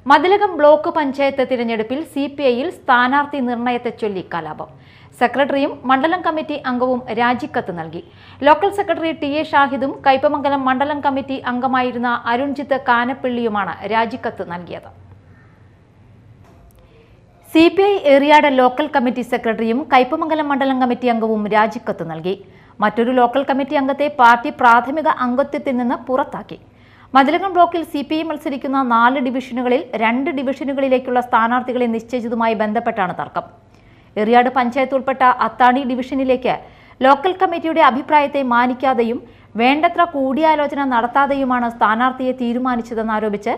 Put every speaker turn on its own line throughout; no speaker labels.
Mathilakam block panchayat തിരഞ്ഞെടുപ്പിൽ സിപിഐയിൽ സ്ഥാനാർത്ഥി നിർണയത്തെ ചൊല്ലി കലാപം. സെക്രട്ടറിയും മണ്ഡലം കമ്മിറ്റി അംഗവും രാജിക്കത്ത് നൽകി. Local secretary T A. ഷാഹിദും കയ്പമംഗലം മണ്ഡലം കമ്മിറ്റി അംഗമായിരുന്ന അരുൺജിത്ത് കാനപ്പിള്ളിയുമാണ് രാജിക്കത്ത് നൽകിയത്. സിപിഐ ഏറിയാട് ലോക്കൽ കമ്മിറ്റി സെക്രട്ടറിയും കയ്പമംഗലം മണ്ഡലം കമ്മിറ്റി അംഗവും രാജിക്കത്ത് നൽകി. മറ്റൊരു ലോക്കൽ കമ്മിറ്റി അംഗത്തെ പാർട്ടി പ്രാഥമിക അംഗത്വത്തിൽ നിന്ന് പുറത്താക്കി. മതിലകം ബ്ലോക്കിൽ സിപിഐ മത്സരിക്കുന്ന 4 ഡിവിഷനുകളിൽ 2 ഡിവിഷനുകളിലേക്കുള്ള സ്ഥാനാർത്ഥികളെ നിശ്ചയിച്ചതുമായി ബന്ധപ്പെട്ടാണ് തർക്കം. ഏറിയാട് പഞ്ചായത്ത് ഉൾപ്പെട്ട അത്താണി ഡിവിഷനിലേക്ക് ലോക്കൽ കമ്മിറ്റിയുടെ അഭിപ്രായത്തെ മാനിക്കാതെയും വേണ്ടത്ര കൂടിയാലോചന നടത്താതെയുമാണ് സ്ഥാനാർത്ഥിയെ തീരുമാനിച്ചതെന്നാരോപിച്ച്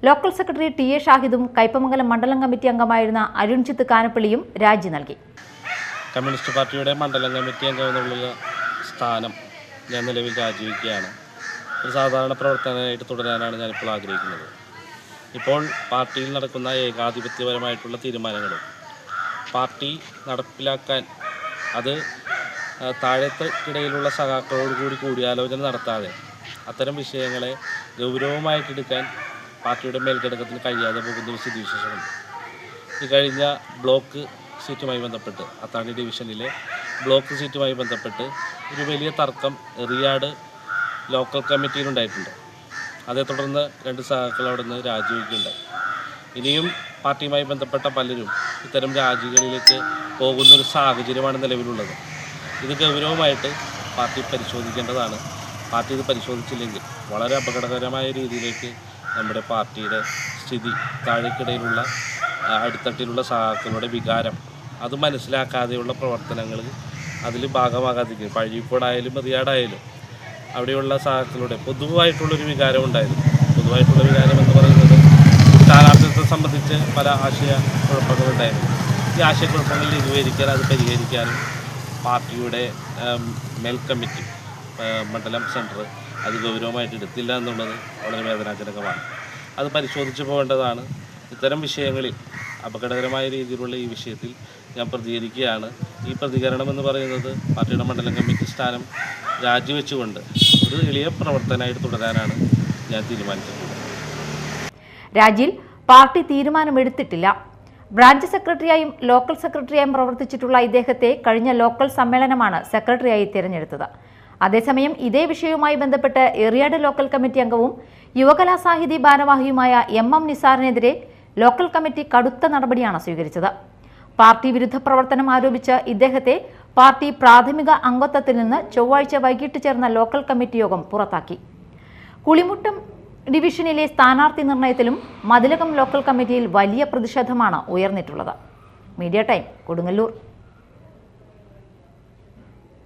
ലോക്കൽ സെക്രട്ടറി ടി.എ. ഷാഹിദും കയ്പമംഗലം മണ്ഡലം കമ്മിറ്റി അംഗമായിരുന്ന അരുൺജിത്ത് കാനപ്പിള്ളിയും രാജി നൽകി.
കമ്മ്യൂണിസ്റ്റ് പാർട്ടിയുടെ മണ്ഡലം കമ്മിറ്റി അംഗമെന്നുള്ള സ്ഥാനം ഞാൻ നിലവിൽ രാജിവെക്കുകയാണ്. ഒരു സാധാരണ പ്രവർത്തനമായിട്ട് തുടരാനാണ് ഞാനിപ്പോൾ ആഗ്രഹിക്കുന്നത്. ഇപ്പോൾ പാർട്ടിയിൽ നടക്കുന്ന ഏകാധിപത്യപരമായിട്ടുള്ള തീരുമാനങ്ങളും പാർട്ടി നടപ്പിലാക്കാൻ അത് താഴേക്കിടയിലുള്ള സഖാക്കളോടുകൂടി കൂടിയാലോചന നടത്താതെ അത്തരം വിഷയങ്ങളെ ഗൗരവമായിട്ടെടുക്കാൻ പാർട്ടിയുടെ മേൽഘടകത്തിന് കഴിയാതെ പോകുന്ന ഒരു സ്ഥിതിവിശേഷമുണ്ട്. ഈ കഴിഞ്ഞ ബ്ലോക്ക് സീറ്റുമായി ബന്ധപ്പെട്ട് അത്താണി ഡിവിഷനിലെ ബ്ലോക്ക് സീറ്റുമായി ബന്ധപ്പെട്ട് ഒരു വലിയ തർക്കം ഏറിയാട് ലോക്കൽ കമ്മിറ്റിയിലുണ്ടായിട്ടുണ്ട്. അതേ തുടർന്ന് 2 സഖാക്കൾ അവിടെ നിന്ന് രാജിവെക്കുകയുണ്ടായി. ഇനിയും പാർട്ടിയുമായി ബന്ധപ്പെട്ട പലരും ഇത്തരം രാജികളിലേക്ക് പോകുന്നൊരു സാഹചര്യമാണ് നിലവിലുള്ളത്. ഇത് ഗൗരവമായിട്ട് പാർട്ടി പരിശോധിക്കേണ്ടതാണ്. പാർട്ടി ഇത് പരിശോധിച്ചില്ലെങ്കിൽ വളരെ അപകടകരമായ രീതിയിലേക്ക് നമ്മുടെ പാർട്ടിയുടെ സ്ഥിതി, താഴേക്കിടയിലുള്ള അടിത്തട്ടിലുള്ള സഖാക്കളുടെ വികാരം അത് മനസ്സിലാക്കാതെയുള്ള പ്രവർത്തനങ്ങൾ അതിൽ ഭാഗമാകാതിരിക്കും. പഴയക്കോടായാലും റിയാടായാലും അവിടെയുള്ള സഖാക്കളുടെ പൊതുവായിട്ടുള്ളൊരു വികാരം ഉണ്ടായിരുന്നു. പൊതുവായിട്ടുള്ള വികാരം എന്ന് പറയുന്നത് സ്ഥാനാർത്ഥിത്വത്തെ സംബന്ധിച്ച് പല ആശയക്കുഴപ്പങ്ങളുണ്ടായിരുന്നു. ഈ ആശയക്കുഴപ്പങ്ങൾ ലഘൂകരിക്കാൻ, അത് പരിഹരിക്കാനും പാർട്ടിയുടെ മേൽ കമ്മിറ്റി മണ്ഡലം സെൻറ്റർ അത് ഗൗരവമായിട്ട് എടുത്തില്ല എന്നുള്ളത് വളരെ വേദനാജനകമാണ്. അത് പരിശോധിച്ച് പോകേണ്ടതാണ്. ഇത്തരം വിഷയങ്ങളിൽ അപകടകരമായ രീതിയിലുള്ള ഈ വിഷയത്തിൽ ഞാൻ പ്രതികരിക്കുകയാണ്. ഈ പ്രതികരണം എന്ന് പറയുന്നത് പാർട്ടിയുടെ മണ്ഡലം കമ്മിറ്റി സ്ഥാനം രാജിവെച്ചുകൊണ്ട് ഒരു എളിയ പ്രവർത്തനമായിട്ട് തുടരാനാണ് ഞാൻ തീരുമാനിച്ചിട്ടുള്ളത്.
രാജിയിൽ പാർട്ടി തീരുമാനമെടുത്തിട്ടില്ല. ബ്രാഞ്ച് സെക്രട്ടറിയായും ലോക്കൽ സെക്രട്ടറിയായും പ്രവർത്തിച്ചിട്ടുള്ള ഇദ്ദേഹത്തെ കഴിഞ്ഞ ലോക്കൽ സമ്മേളനമാണ് സെക്രട്ടറിയായി തിരഞ്ഞെടുത്തത്. അതേസമയം ഇതേ വിഷയവുമായി ബന്ധപ്പെട്ട് ഏറിയാട് ലോക്കൽ കമ്മിറ്റി അംഗവും യുവകലാസാഹിതി ഭാരവാഹിയുമായ എം നിസാറിനെതിരെ ലോക്കൽ കമ്മിറ്റി കടുത്ത നടപടിയാണ് സ്വീകരിച്ചത്. പാർട്ടി വിരുദ്ധ പ്രവർത്തനം ആരോപിച്ച് ഇദ്ദേഹത്തെ പാർട്ടി പ്രാഥമിക അംഗത്വത്തിൽ നിന്ന് ചൊവ്വാഴ്ച വൈകിട്ട് ചേർന്ന ലോക്കൽ കമ്മിറ്റി യോഗം പുറത്താക്കി. കുളിമുട്ടം ഡിവിഷനിലെ സ്ഥാനാർത്ഥി നിർണയത്തിലും മതിലകം ലോക്കൽ കമ്മിറ്റിയിൽ വലിയ പ്രതിഷേധമാണ് ഉയർന്നിട്ടുള്ളത്. Media time, Kodungallur.